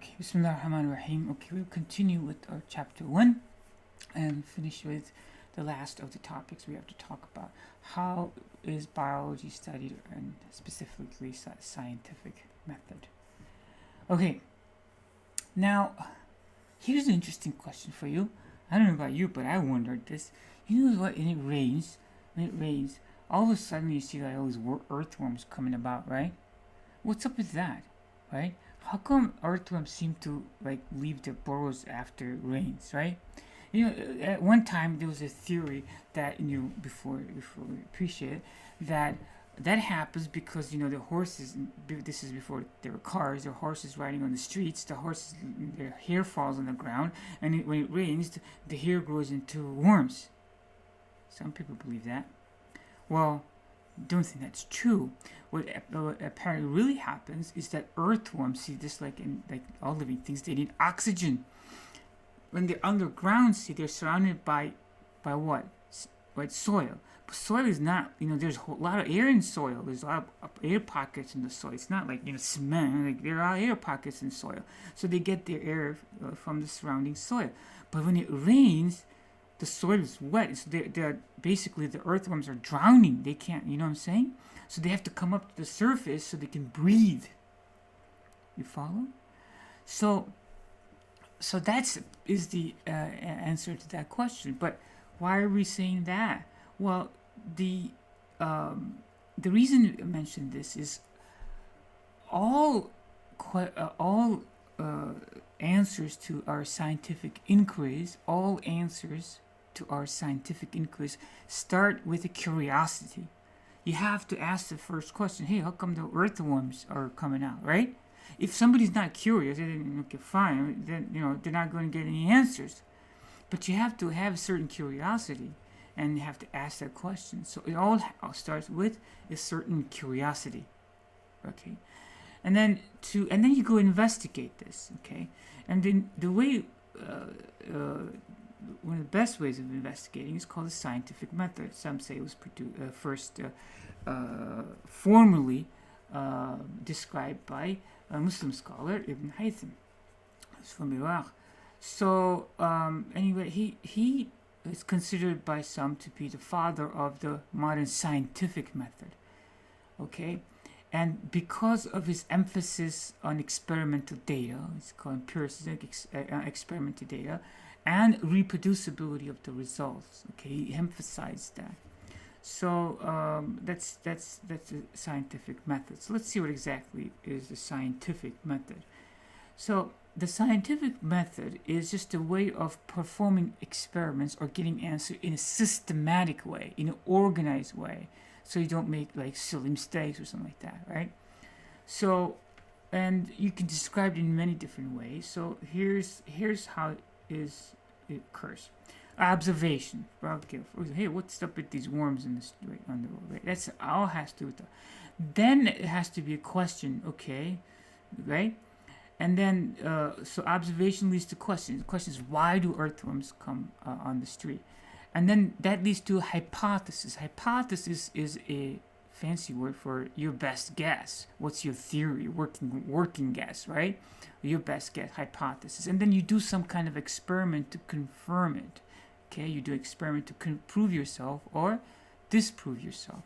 Okay, Bismillahirrahmanirrahim. Okay, we'll continue with our chapter 1 and finish with the last of the topics we have to talk about. How is biology studied, and specifically scientific method? Okay, now here's an interesting question for you. I don't know about you, but I wondered this. You know what? When it rains, all of a sudden you see like all these earthworms coming about, right? What's up with that, right? How come earthworms seem to like leave their burrows after it rains, right? At one time there was a theory that before we appreciate it, that happens because the horses. This is before there were cars. The horses riding on the streets. Their hair falls on the ground, and when it rains, the hair grows into worms. Some people believe that. Well, don't think that's true. What apparently really happens is that earthworms, see, just like in all living things, they need oxygen. When they're underground, see, they're surrounded by what? Right, soil. But soil is not, there's a lot of air in soil. There's a lot of air pockets in the soil. It's not like cement. Like there are air pockets in soil, so they get their air from the surrounding soil. But when it rains, the soil is wet, so they're basically, the earthworms are drowning. They can't, you know what I'm saying? So they have to come up to the surface so they can breathe. You follow? So that's is the answer to that question. But why are we saying that? Well, the reason I mentioned this is all answers to our scientific inquiries, start with a curiosity. You have to ask the first question, hey, how come the earthworms are coming out, right? If somebody's not curious, then okay, fine, then they're not going to get any answers. But you have to have a certain curiosity, and you have to ask that question. So it all starts with a certain curiosity, okay? And then you go investigate this, okay? And then the way one of the best ways of investigating is called the scientific method. Some say it was first formally described by a Muslim scholar, Ibn Haytham. He's from Iraq. So anyway, he is considered by some to be the father of the modern scientific method. Okay, and because of his emphasis on experimental data, it's called empiricism, experimental data, and reproducibility of the results. Okay, he emphasized that. So that's the scientific method. So let's see what exactly is the scientific method. So the scientific method is just a way of performing experiments or getting answers in a systematic way, in an organized way, so you don't make like silly mistakes or something like that, right? So, and you can describe it in many different ways. So here's how it occurs. Observation. Okay, hey, what's up with these worms in this on the road? Right? That's all has to do with that. Then it has to be a question, okay, right? And then so observation leads to questions. The question is, why do earthworms come on the street? And then that leads to a hypothesis. Hypothesis is a fancy word for your best guess. What's your theory? Working guess, right? Your best guess, hypothesis. And then you do some kind of experiment to confirm it. Okay, you do experiment to prove yourself or disprove yourself.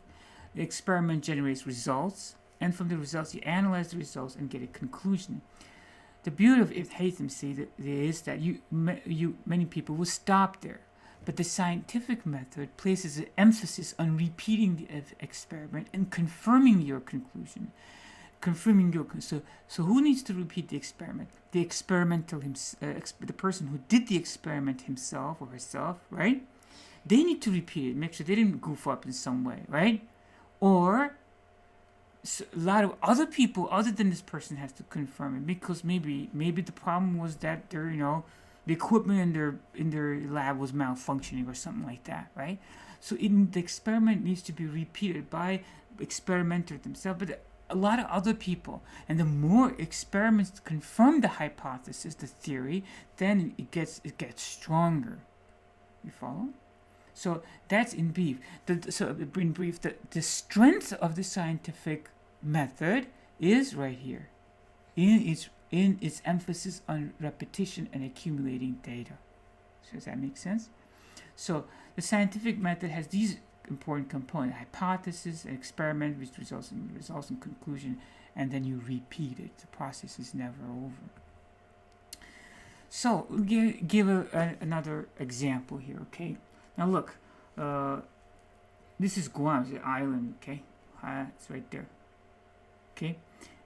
The experiment generates results, and from the results you analyze the results and get a conclusion. The beauty of Ibn Haytham is that many people will stop there. But the scientific method places an emphasis on repeating the experiment and confirming your conclusion. So who needs to repeat the experiment? The the person who did the experiment himself or herself, right? They need to repeat it, make sure they didn't goof up in some way, right? Or a lot of other people other than this person has to confirm it, because maybe the problem was that the equipment in their lab was malfunctioning or something like that, right? So the experiment needs to be repeated by experimenter themselves, but a lot of other people. And the more experiments confirm the hypothesis, the theory, then it gets stronger. You follow? So that's in brief. The strength of the scientific method is right here. In its in its emphasis on repetition and accumulating data. So does that make sense? So the scientific method has these important components: hypothesis, experiment, which results in conclusion, and then you repeat it. The process is never over. So give another example here. Okay, now look, this is Guam, it's an island. Okay, it's right there. Okay,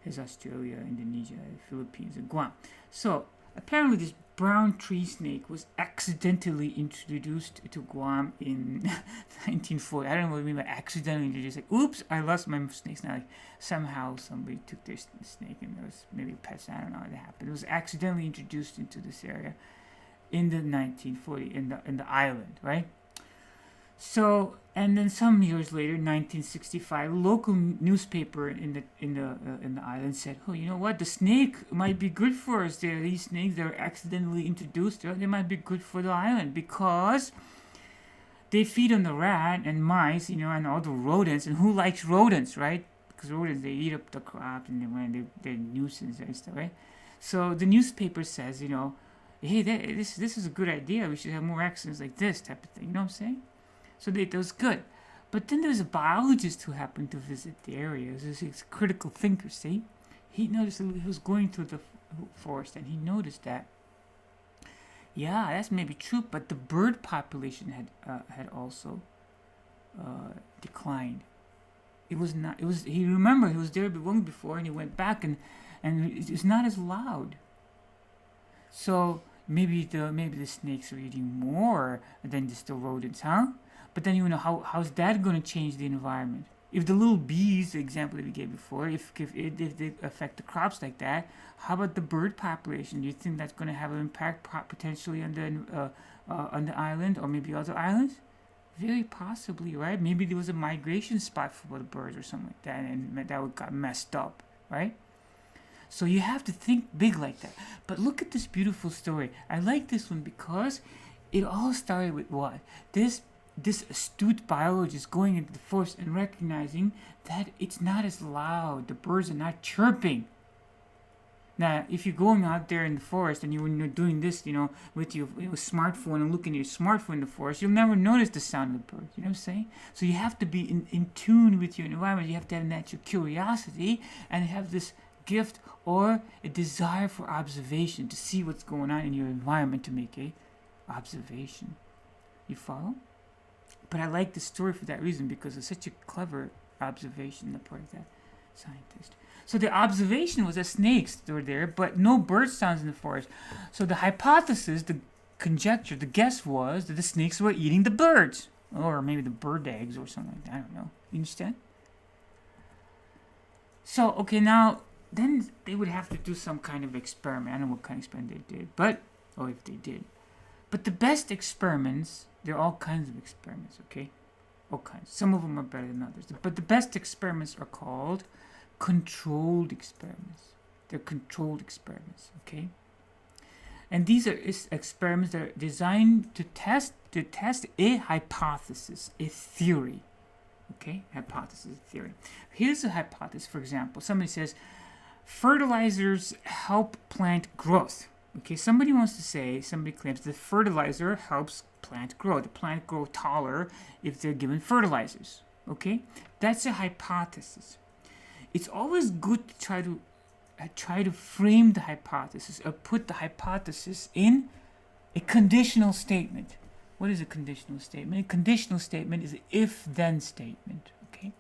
here's Australia, Indonesia, Philippines, and Guam. So apparently this brown tree snake was accidentally introduced to Guam in 1940. I don't know what I mean by accidentally introduced. Like, oops, I lost my snakes. Now, like, somehow somebody took their snake and there was maybe pets. I don't know how that happened. It was accidentally introduced into this area in the 1940 in the island, right? So, and then some years later, 1965, local newspaper in the island said, "Oh, you know what? The snake might be good for us. These snakes that are accidentally introduced. They might be good for the island because they feed on the rat and mice, and all the rodents. And who likes rodents, right? Because rodents, they eat up the crops and they're nuisance and stuff, right? So the newspaper says, hey, this is a good idea. We should have more accidents like this type of thing. You know what I'm saying?" So that was good. But then there's a biologist who happened to visit the area. He's a critical thinker, see? He noticed that he was going through the forest and he noticed that, yeah, that's maybe true, but the bird population had also declined. He remembered he was there long before and he went back and it's not as loud. So maybe the snakes are eating more than just the rodents, huh? But then how's that going to change the environment? If the little bees, the example that we gave before, if they affect the crops like that, how about the bird population? Do you think that's going to have an impact potentially on the island or maybe other islands? Very possibly, right? Maybe there was a migration spot for the birds or something like that, and that got messed up, right? So you have to think big like that. But look at this beautiful story. I like this one because it all started with what? This astute biologist going into the forest and recognizing that it's not as loud. The birds are not chirping. Now, if you're going out there in the forest and when you're doing this, with your smartphone and looking at your smartphone in the forest, you'll never notice the sound of the birds. You know what I'm saying? So you have to be in tune with your environment. You have to have natural curiosity and have this gift or a desire for observation to see what's going on in your environment to make a observation. You follow? But I like the story for that reason because it's such a clever observation on the part of that scientist. So the observation was that snakes were there, but no bird sounds in the forest. So the hypothesis, the conjecture, the guess was that the snakes were eating the birds. Or maybe the bird eggs or something like that. I don't know. You understand? So, okay, now, then they would have to do some kind of experiment. I don't know what kind of experiment they did, or if they did. But the best experiments, there are all kinds of experiments, okay? All kinds. Some of them are better than others. But the best experiments are called controlled experiments. They're controlled experiments, okay? And these are experiments that are designed to test a hypothesis, a theory, okay? Hypothesis, theory. Here's a hypothesis, for example. Somebody says, fertilizers help plant growth. Okay, somebody claims that fertilizer helps plant grow. The plant grow taller if they're given fertilizers. Okay, that's a hypothesis. It's always good to try to frame the hypothesis or put the hypothesis in a conditional statement. What is a conditional statement? A conditional statement is an if-then statement. Okay,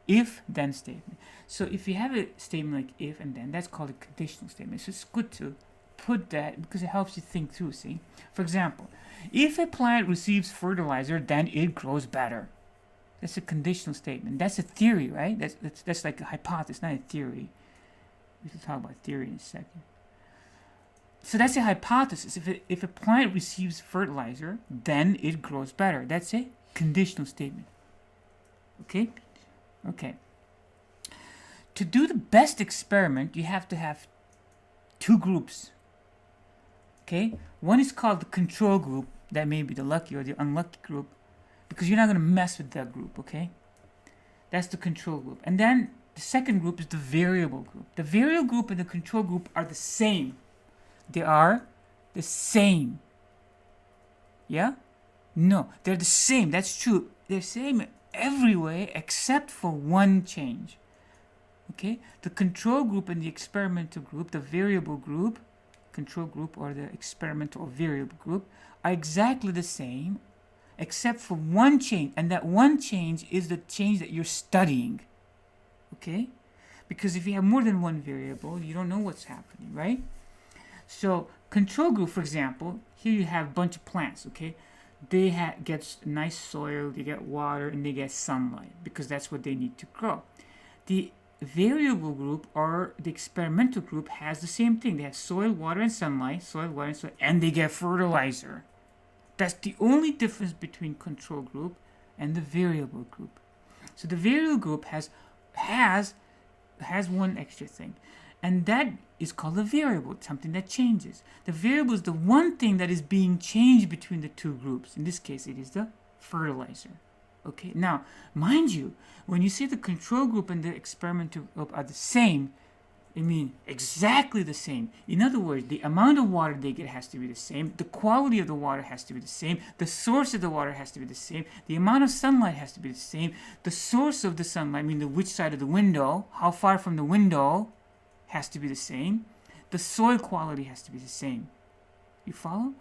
if-then statement. So if you have a statement like if and then, that's called a conditional statement. So it's good to put that because it helps you think through, see? For example, if a plant receives fertilizer, then it grows better. That's a conditional statement. That's a theory, right? That's like a hypothesis, not a theory. We can talk about theory in a second. So that's a hypothesis. If a plant receives fertilizer, then it grows better. That's a conditional statement. Okay? Okay. To do the best experiment, you have to have two groups. Okay? One is called the control group. That may be the lucky or the unlucky group, because you're not going to mess with that group, okay? That's the control group. And then The second group is the variable group. The variable group and the control group are the same. They are the same. Yeah? No, they're the same. That's true. They're the same every way except for one change. Okay? The control group and the experimental group, the variable group, control group or the experimental or variable group, are exactly the same except for one change. And that one change is the change that you're studying. Okay? Because if you have more than one variable, you don't know what's happening, right? So control group, for example, here you have a bunch of plants, okay? They get nice soil, they get water, and they get sunlight because that's what they need to grow. The variable group or the experimental group has the same thing. They have soil, water, and sunlight, soil, water, and soil, and they get fertilizer. That's the only difference between control group and the variable group. So the variable group has one extra thing, and that is called a variable, something that changes. The variable is the one thing that is being changed between the two groups. In this case, it is the fertilizer. Okay, now, mind you, when you say the control group and the experimental group are the same, I mean exactly the same. In other words, the amount of water they get has to be the same, the quality of the water has to be the same, the source of the water has to be the same, the amount of sunlight has to be the same, the source of the sunlight, I mean which side of the window, how far from the window, has to be the same. The soil quality has to be the same. You follow?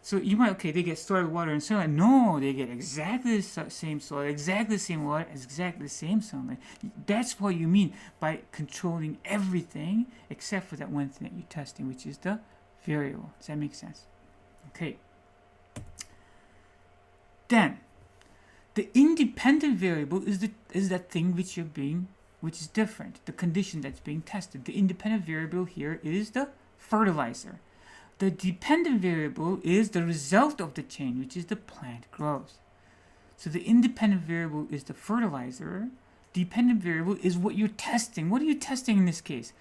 So you might, okay, they get soil, water, and sunlight. No, they get exactly the same soil, exactly the same water, exactly the same sunlight. That's what you mean by controlling everything except for that one thing that you're testing, which is the variable. Does that make sense? Okay. Then, the independent variable is that thing which is different, the condition that's being tested. The independent variable here is the fertilizer. The dependent variable is the result of the change, which is the plant growth. So the independent variable is the fertilizer. Dependent variable is what you're testing. What are you testing in this case?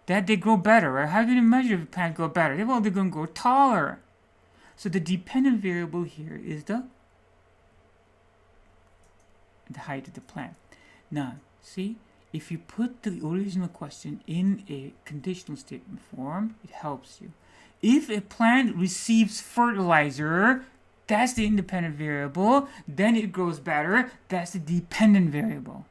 That they grow better, right? How are you going to measure if a plant grow better? Well, they're going to grow taller. So the dependent variable here is the height of the plant. Now, see? If you put the original question in a conditional statement form, it helps you. If a plant receives fertilizer, that's the independent variable, then it grows better, that's the dependent variable.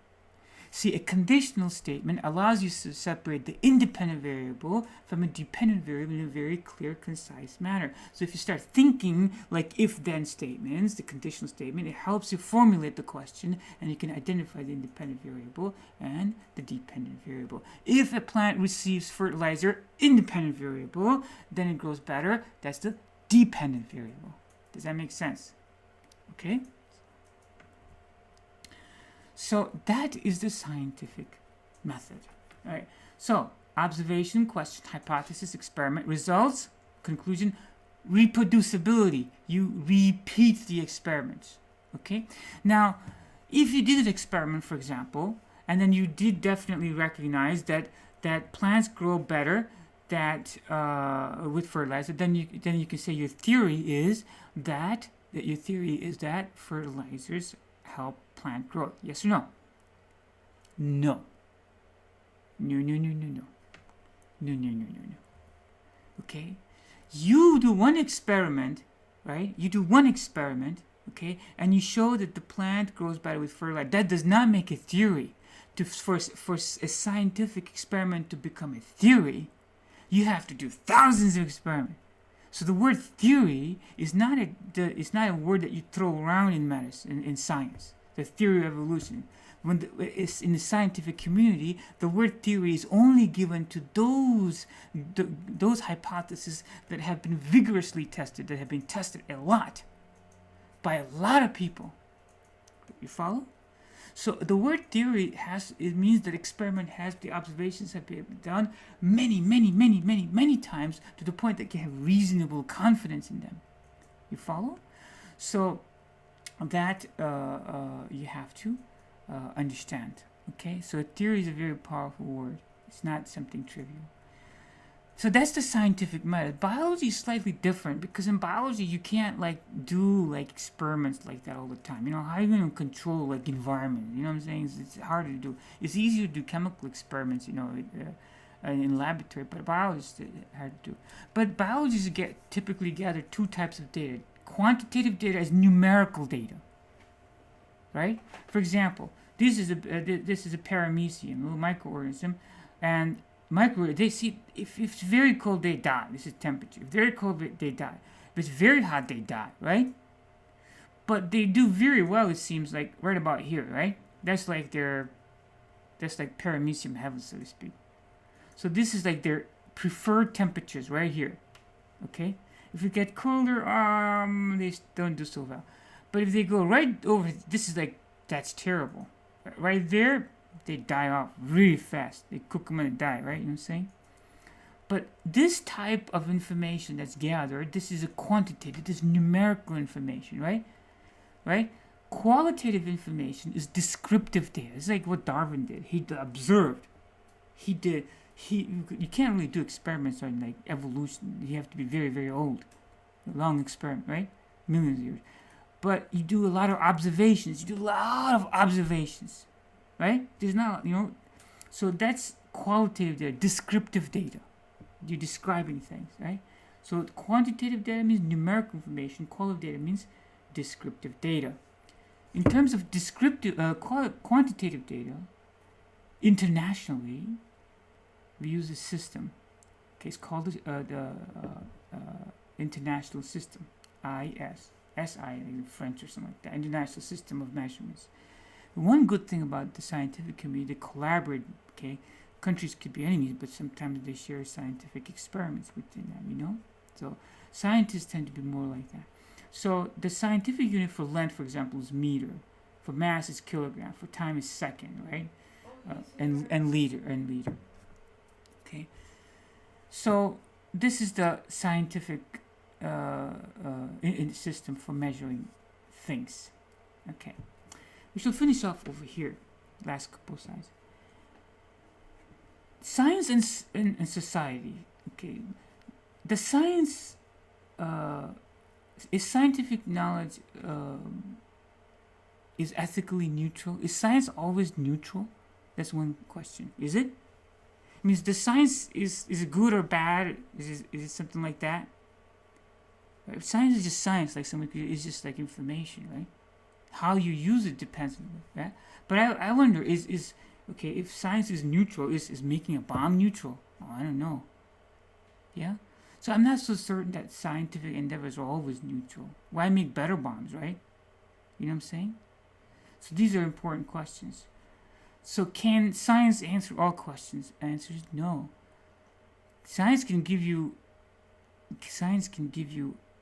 See, a conditional statement allows you to separate the independent variable from a dependent variable in a very clear, concise manner. So if you start thinking like if-then statements, the conditional statement, it helps you formulate the question and you can identify the independent variable and the dependent variable. If a plant receives fertilizer, independent variable, then it grows better, that's the dependent variable. Does that make sense? Okay? So that is the scientific method. All right. So observation, question, hypothesis, experiment, results, conclusion, reproducibility. You repeat the experiments. Okay. Now, if you did an experiment, for example, and then you did definitely recognize that plants grow better with fertilizer, then you can say your theory is that fertilizers help plant growth. Yes or no? No. No. Okay? You do one experiment, right? You do one experiment, okay? And you show that the plant grows better with fertilizer. That does not make a theory. For a scientific experiment to become a theory, you have to do thousands of experiments. So the word theory is not a word that you throw around in medicine, in science. The theory of evolution. It's in the scientific community, the word theory is only given to those hypotheses that have been vigorously tested, that have been tested a lot by a lot of people. You follow? So the word theory means that the observations have been done many times to the point that you have reasonable confidence in them. You follow? So that you have to understand. Okay, so a theory is a very powerful word. It's not something trivial. So that's the scientific method. Biology is slightly different because in biology you can't do experiments like that all the time. How are you going to control environment? You know what I'm saying? It's harder to do. It's easier to do chemical experiments, in laboratory, but biology is hard to do. But biologists typically gather two types of data. Quantitative data is numerical data, right? For example, this is a paramecium, a little microorganism, and they see if it's very cold they die. This is temperature. If very cold they die. If it's very hot they die, right? But they do very well, it seems like, right about here, right? That's like paramecium heaven, so to speak. So this is like their preferred temperatures right here. Okay? If you get colder, they don't do so well. But if they go right over, that's terrible. Right there, they die off really fast. They cook them and they die, right? You know what I'm saying? But this type of information that's gathered, this is a quantitative, this is numerical information, right? Right? Qualitative information is descriptive data. It's like what Darwin did. He observed. You can't really do experiments on evolution. You have to be very, very old. A long experiment, right? Millions of years. But you do a lot of observations. Right? There's not, so that's qualitative data, descriptive data. You're describing things, right? So quantitative data means numerical information. Qualitative data means descriptive data. In terms of quantitative data, internationally, we use a system. Okay, it's called the International System, SI in French or something like that, International System of Measurements. One good thing about the scientific community, they collaborate, okay? Countries could be enemies, but sometimes they share scientific experiments within them, So scientists tend to be more like that. So the scientific unit for length, for example, is meter. For mass is kilogram. For time is second, right? And liter. Okay. So this is the scientific system for measuring things. Okay. We shall finish off over here. Last couple of slides. Science and society. Okay. The science is scientific knowledge is ethically neutral. Is science always neutral? That's one question. Is it? Means the science is it good or bad? Is it something like that? If science is just science, like it's just like information, right? How you use it depends on that. But I wonder, is okay, if science is neutral, is making a bomb neutral? Oh, I don't know. Yeah? So I'm not so certain that scientific endeavors are always neutral. Why make better bombs, right? You know what I'm saying? So these are important questions. So can science answer all questions? Answer is no. Science can give you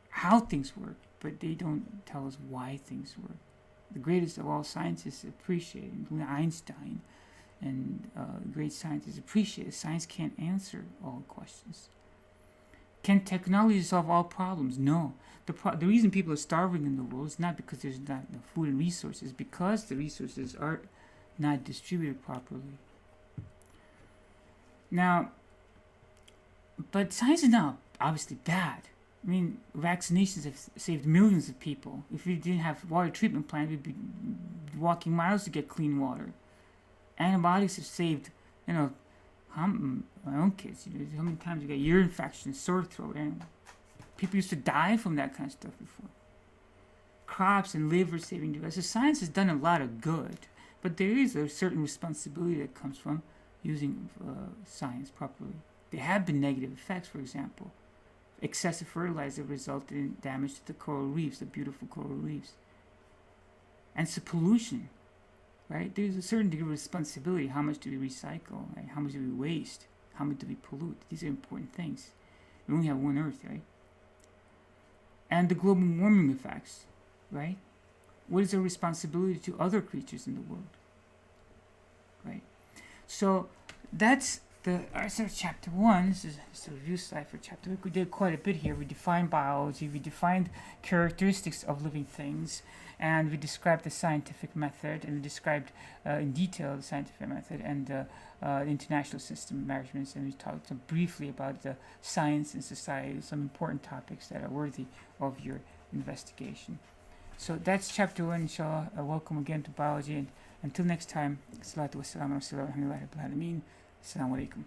how things work, but they don't tell us why things work. The greatest of all scientists appreciate, including Einstein and great scientists appreciate, science can't answer all questions. Can technology solve all problems? No. The reason people are starving in the world is not because there's not enough food and resources, because the resources are not distributed properly. Now, but science is not obviously bad. I mean, vaccinations have saved millions of people. If we didn't have water treatment plants, we'd be walking miles to get clean water. Antibiotics have saved, my own kids. How many times you get ear infections, sore throat, and people used to die from that kind of stuff before. Crops and liver-saving devices. Science has done a lot of good, but there is a certain responsibility that comes from using science properly. There have been negative effects, for example. Excessive fertilizer resulted in damage to the coral reefs, the beautiful coral reefs. And so pollution, right? There's a certain degree of responsibility. How much do we recycle? Right? How much do we waste? How much do we pollute? These are important things. We only have one Earth, right? And the global warming effects, right? What is our responsibility to other creatures in the world, right? So that's So chapter 1, this is a review slide for chapter 1. We did quite a bit here. We defined biology, we defined characteristics of living things, and we described the scientific method, and we described in detail the scientific method and the international system measurements, and we talked briefly about the science and society, some important topics that are worthy of your investigation. So that's chapter 1, inshallah. Welcome again to biology, and until next time, salatu wassalamu ala rasulillah, alhamdulillahi rabbil alameen. Assalamu alaikum.